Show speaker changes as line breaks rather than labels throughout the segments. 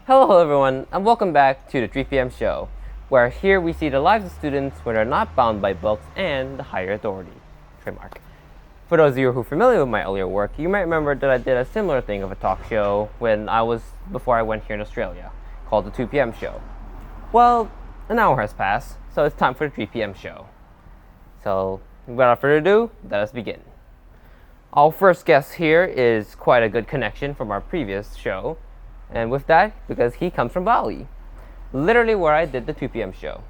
Hello everyone, and welcome back to the 3 p.m. show, where here we see the lives of students when they're not bound by books and the higher authority. Trademark. For those of you who are familiar with my earlier work, you might remember that I did a similar thing of a talk show before I went here in Australia, called the 2 p.m. show. Well, an hour has passed, so it's time for the 3 p.m. show. So, without further ado, let us begin. Our first guest here is quite a good connection from our previous show. And with that, because he comes from Bali, literally where I did the 2 p.m. show.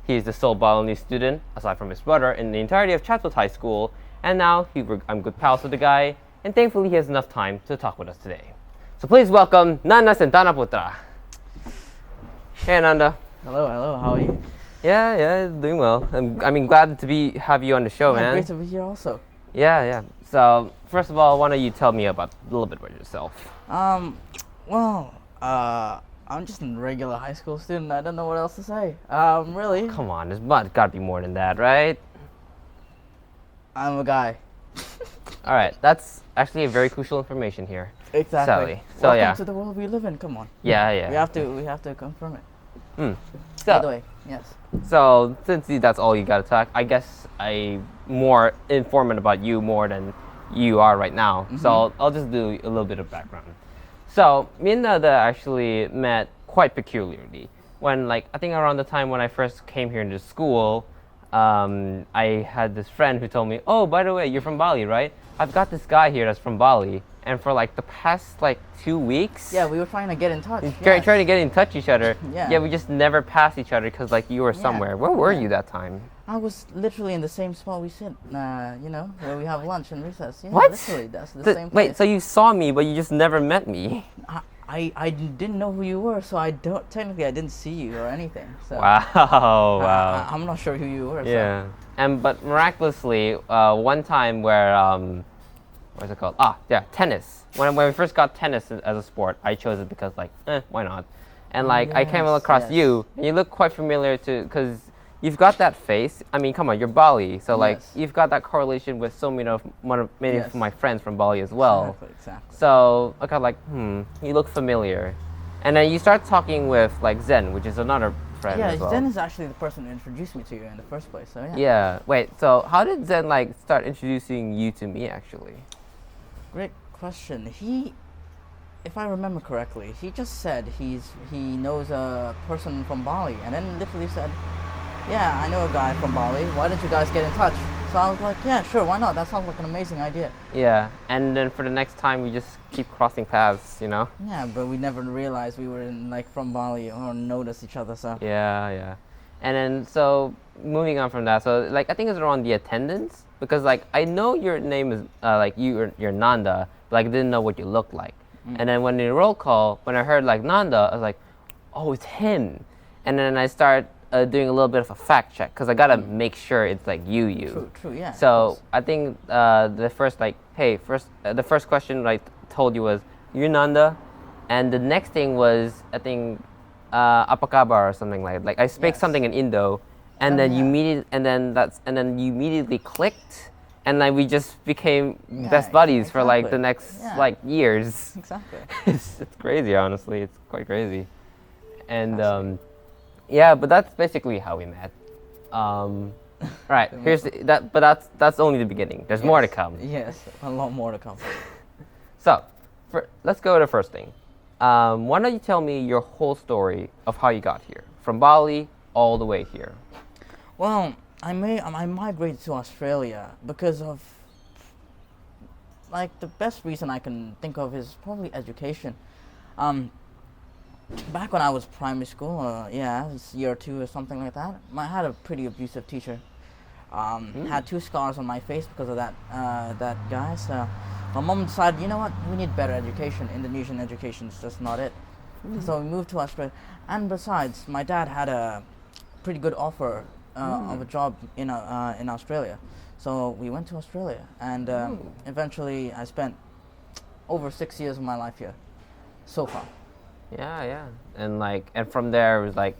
He is the sole balinese student, aside from his brother, in the entirety of Chatswood High School, and now I'm good pals with the guy, and thankfully he has enough time to talk with us today. So please welcome Nanda Sentana Putra. Hey Nanda.
Hello, how are you?
Yeah, doing well. Glad to have you on the show, man.
Great to be here also.
Yeah. So, first of all, why don't you tell me a little bit about yourself?
I'm just a regular high school student. I don't know what else to say. Really,
Come on, there's gotta be more than that, right?
I'm a guy.
Alright, that's actually a very crucial information here.
Exactly.
So
Welcome
yeah.
to the world we live in. Come on.
Yeah.
We have to confirm it. By the
So,
way, yes.
so since that's all you gotta talk, I guess I'm more informant about you more than you are right now. So I'll just do a little bit of background. So me and Nanda actually met quite peculiarly. When I think around the time when I first came here into school, I had this friend who told me, "Oh, by the way, you're from Bali, right? I've got this guy here that's from Bali." And for the past 2 weeks,
Yeah, we were trying to get in touch.
trying to get in touch each other.
Yeah.
We just never passed each other because you were somewhere. Where were you that time?
I was literally in the same spot we sit. Where we have lunch and recess. Yeah,
What?
Literally, that's the same place.
Wait, so you saw me, but you just never met me?
I didn't know who you were, so I didn't see you or anything. So
Wow.
I'm not sure who you were.
Yeah. But miraculously, one time where what's it called? Tennis. When we first got tennis as a sport, I chose it because why not? And I came across you, and you look quite familiar because you've got that face. I mean, come on, you're Bali, so
Yes.
you've got that correlation with so many of my friends from Bali as well.
Exactly.
So I got you look familiar, and then you start talking with Zen, which is another friend
Yeah,
as well.
Zen is actually the person who introduced me to you in the first place. So yeah.
Yeah. Wait. So how did Zen start introducing you to me actually?
Great question. If I remember correctly, he just said he knows a person from Bali, and then literally said, "Yeah, I know a guy from Bali. Why don't you guys get in touch?" So I was like, "Yeah, sure, why not? That sounds like an amazing idea."
Yeah. And then for the next time, we just keep crossing paths, you know?
Yeah, but we never realized we were from Bali or noticed each other. So
Yeah. And then so moving on from that, so I think it's around the attendance because I know your name is you're Nanda, but I didn't know what you looked like. And then when the roll call, when I heard Nanda, I was like, oh, it's him. And then I start doing a little bit of a fact check because I gotta make sure it's you.
True, yeah.
So I think the first the first question I told you was, you're Nanda, and the next thing was I think apa kabar or something like I speak
Yes.
something in Indo, and then you immediately clicked, and we just became best buddies for the
exactly.
next
Yeah.
years.
Exactly.
It's crazy, honestly. It's quite crazy, and yeah, but that's basically how we met. Right, but that's only the beginning. There's more to come.
Yes, a lot more to come.
So, let's go to the first thing. Why don't you tell me your whole story of how you got here, from Bali all the way here?
Well, I migrated to Australia because of the best reason I can think of is probably education. Back when I was primary school, it's year 2 or something like that, I had a pretty abusive teacher. Had 2 scars on my face because of that guy. So my mom decided, you know what, we need better education. Indonesian education is just not it. So we moved to Australia. And besides, my dad had a pretty good offer of a job in Australia. So we went to Australia, and eventually I spent over 6 years of my life here so far.
Yeah. And from there it was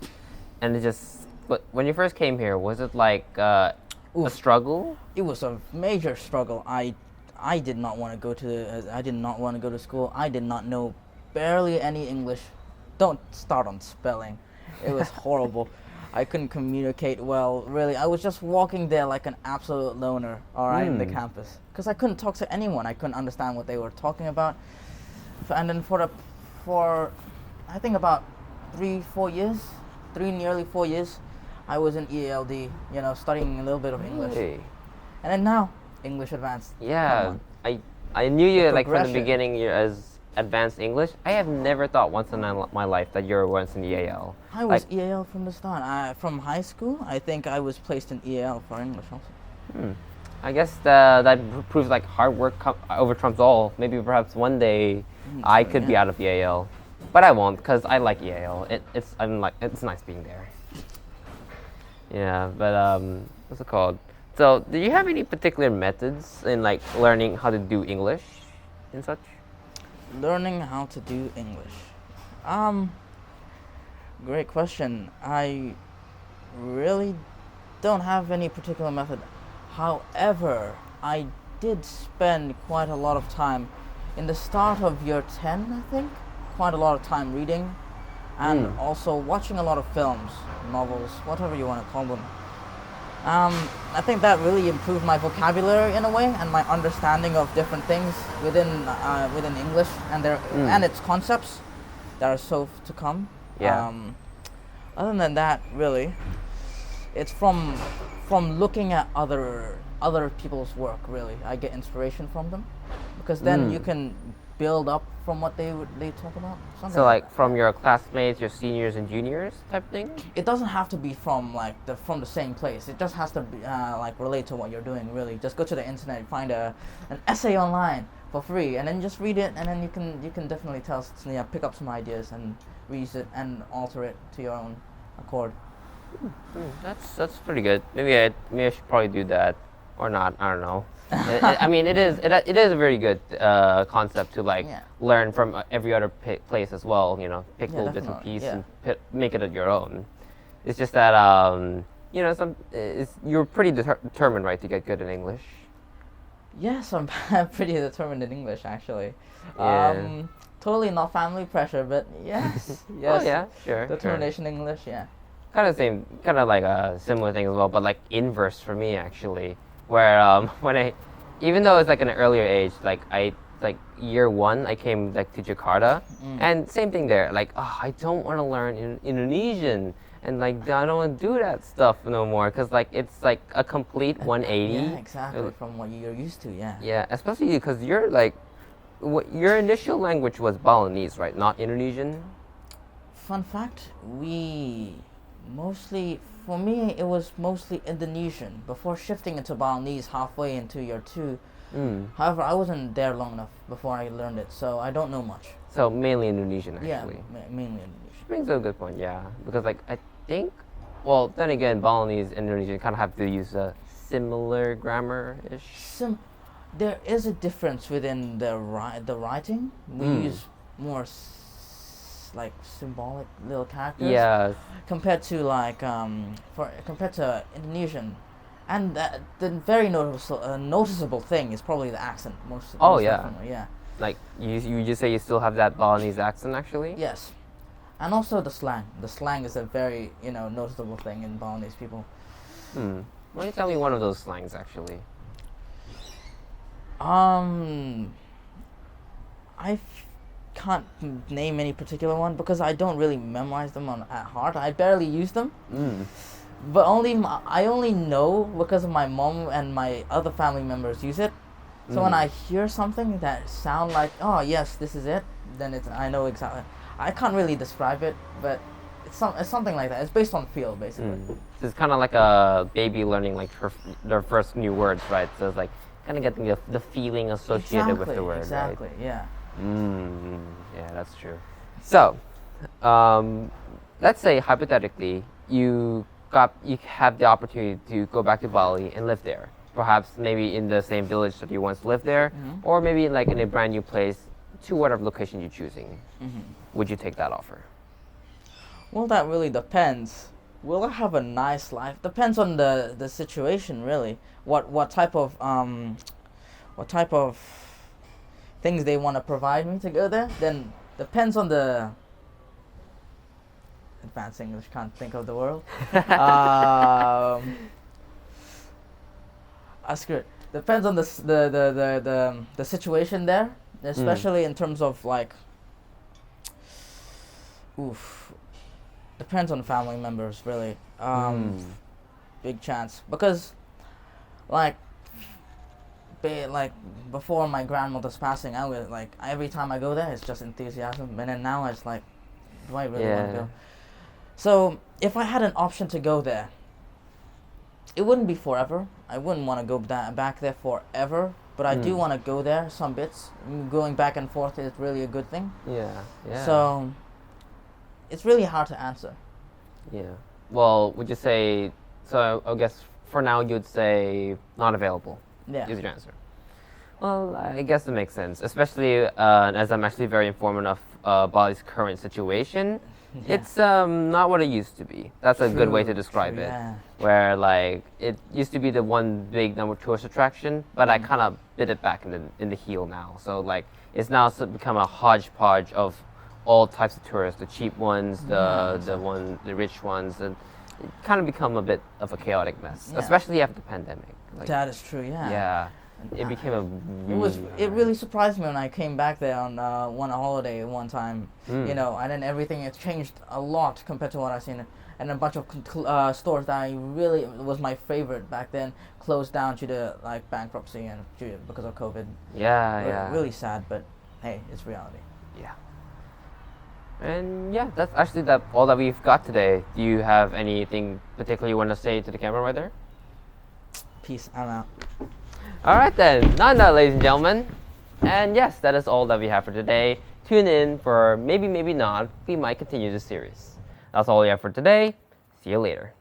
and it just. But when you first came here, was it a struggle?
It was a major struggle. I did not want to go to school. I did not know barely any English don't start on spelling. It was horrible. I couldn't communicate well, really. I was just walking there like an absolute loner, all right, in the campus. Because I couldn't talk to anyone. I couldn't understand what they were talking about. And then for I think about 3-4 years, nearly 4 years, I was in EALD, studying a little bit of English.
Hey.
And then now, English Advanced.
Yeah, I knew you like from the
progression.
beginning you're as advanced English. I have never thought once in my life that you were once in EAL.
I was EAL from the start. From high school, I think I was placed in EAL for English also.
I guess that proves like hard work over trumps all. Maybe perhaps one day I could be out of EAL, but I won't because I like EAL. It's nice being there. Yeah, but what's it called? So, do you have any particular methods in like learning how to do English and such?
Learning how to do English. Great question. I really don't have any particular method. However, I did spend quite a lot of time in the start of year 10, I think. Quite a lot of time reading and also watching a lot of films, novels, whatever you want to call them. I think that really improved my vocabulary in a way and my understanding of different things within English and its concepts that are so to come.
Yeah.
Other than that, really, it's from looking at other people's work. Really, I get inspiration from them because then you can build up from what they talk about.
So like from your classmates, your seniors and juniors type thing?
It doesn't have to be from from the same place. It just has to be relate to what you're doing. Really, just go to the internet, find an essay online for free, and then just read it, and then you can definitely pick up some ideas and read it and alter it to your own accord.
That's pretty good. Maybe I should probably do that or not. I don't know. I mean, it is a very good concept to learn from every other place as well. Pick little bits and pieces and make it your own. It's just that you're pretty determined, right, to get good in English.
Yes, I'm pretty determined in English actually.
Yeah.
Totally not family pressure, but yes,
Oh yeah, sure.
determination in English, yeah.
Kind of like a similar thing as well, but like inverse for me actually. Where even though it's like an earlier age, like year 1, I came like to Jakarta, and same thing there. Like, I don't want to learn Indonesian, and like I don't want to do that stuff no more, cause like it's like a complete 180.
Yeah, exactly from what you're used to. Yeah.
Yeah, especially because you're like, your initial language was Balinese, right? Not Indonesian.
Fun fact: for me, it was mostly Indonesian before shifting into Balinese halfway into year 2. However, I wasn't there long enough before I learned it, so I don't know much.
So mainly Indonesian, actually.
Yeah, mainly Indonesian.
Brings up a good point, yeah. Because like I think, well, then again, Balinese and Indonesian kind of have to use a similar grammar-ish.
There is a difference within the writing. We use more like symbolic little characters.
Yeah.
Compared to compared to Indonesian, and the very noticeable thing is probably the accent. Most definitely, yeah.
Like you just say you still have that Balinese accent actually.
Yes, and also the slang. The slang is a very noticeable thing in Balinese people.
Why don't you tell me one of those slangs actually?
I can't name any particular one because I don't really memorize them at heart. I barely use them. But I only know because of my mom and my other family members use it. So when I hear something that sound like, oh yes, this is it, then I know exactly. I can't really describe it, but it's something like that. It's based on feel, basically.
It's kind of like a baby learning like their first new words, right? So it's like kind of getting the feeling associated with the word,
exactly,
right?
Yeah.
Yeah, that's true. So, let's say hypothetically you have the opportunity to go back to Bali and live there. Perhaps maybe in the same village that you once lived there, or maybe like in a brand new place to whatever location you're choosing. Would you take that offer?
Well, that really depends. Will I have a nice life? Depends on the situation, really. What type of things they want to provide me to go there, then depends on the advanced English, can't think of the word. That's good. Depends on the situation there, especially in terms of like, depends on family members really. Big chance because, like before my grandmother's passing, I was like every time I go there, it's just enthusiasm, and then now it's like, do I really want to go? So if I had an option to go there, it wouldn't be forever. I wouldn't want to go back there forever, but I do want to go there some bits. Going back and forth is really a good thing.
Yeah.
So it's really hard to answer.
Yeah. Well, would you say, so I guess for now you'd say not available.
Yeah.
Is your answer. Well, I guess it makes sense, especially as I'm actually very informed of Bali's current situation.
Yeah.
It's not what it used to be. That's a good way to describe it.
Yeah.
Where like it used to be the one big number tourist attraction, but I kind of bit it back in the heel now. So like it's now become a hodgepodge of all types of tourists, the cheap ones, the rich ones, and it kind of become a bit of a chaotic mess, especially after the pandemic. Like,
that is true. Yeah.
Yeah. It became a.
It really surprised me when I came back there on one holiday one time. You know, and then everything has changed a lot compared to what I've seen. And a bunch of stores that I really was my favorite back then closed down due to like bankruptcy and because of COVID.
Yeah.
Really sad, but hey, it's reality.
Yeah. And yeah, that's actually all that we've got today. Do you have anything particular you want to say to the camera right there?
Peace. I'm out.
All right then, Nanda, ladies and gentlemen. And yes, that is all that we have for today. Tune in for maybe not, we might continue this series. That's all we have for today. See you later.